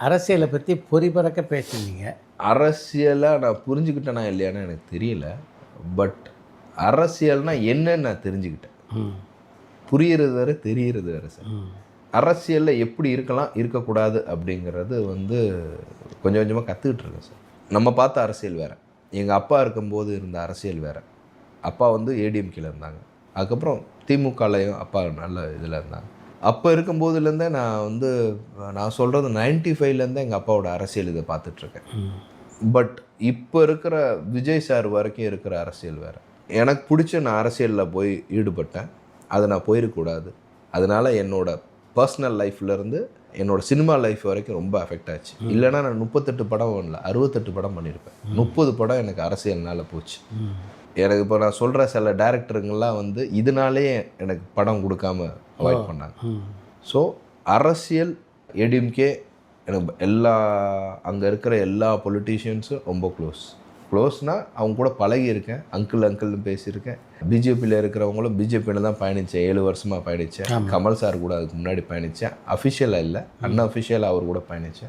அரசியலை பற்றி பொறிபறக்க பேசுனீங்க. அரசியலாக நான் புரிஞ்சுக்கிட்டேனா இல்லையான்னு எனக்கு தெரியல. பட் அரசியல்னா என்னன்னு நான் தெரிஞ்சுக்கிட்டேன். புரிகிறது வேறு, தெரிகிறது வேறு சார். அரசியலில் எப்படி இருக்கலாம், இருக்கக்கூடாது அப்படிங்கிறது கொஞ்சம் கொஞ்சமாக கற்றுக்கிட்டு இருக்கேன் சார். நம்ம பார்த்த அரசியல் வேறு, எங்கள் அப்பா இருக்கும்போது இருந்த அரசியல் வேறு. அப்பா ஏடிஎம்கேல இருந்தாங்க. அதுக்கப்புறம் திமுகலையும் அப்பா நல்ல இதில் இருந்தாங்க. அப்போ இருக்கும்போதுலேருந்தே நான் சொல்கிறது 95லேருந்தே எங்கள் அப்பாவோட அரசியல் இதை பார்த்துட்ருக்கேன். பட் இப்போ இருக்கிற விஜய் சார் வரைக்கும் இருக்கிற அரசியல் வேறு. எனக்கு பிடிச்ச நான் அரசியலில் போய் ஈடுபட்டேன். அதை நான் போயிடக்கூடாது. அதனால் என்னோடய பர்சனல் லைஃப்லேருந்து என்னோடய சினிமா லைஃப் வரைக்கும் ரொம்ப அஃபெக்ட் ஆச்சு. இல்லைனா நான் 38 படம் இல்லை 68 படம் பண்ணியிருப்பேன். 30 படம் எனக்கு அரசியல்னால் போச்சு. எனக்கு இப்போ நான் சொல்கிற சில டேரக்டருங்கெல்லாம் இதனாலே எனக்கு படம் கொடுக்காம அவாய்ட் பண்ணாங்க. ஸோ அரசியல் ஏடிஎம்கே எனக்கு அங்கே இருக்கிற எல்லா பொலிட்டீஷியன்ஸும் ரொம்ப க்ளோஸ்னால் அவங்க கூட பழகியிருக்கேன். அங்கிள்னு பேசியிருக்கேன். பிஜேபியில் இருக்கிறவங்களும் பிஜேபியில் தான் பயணித்தேன். 7 வருஷமாக பயணித்தேன். கமல் சார் கூட அதுக்கு முன்னாடி பயணித்தேன். அஃபிஷியலாக இல்லை, அன்அஃபிஷியலாக அவர் கூட பயணித்தேன்.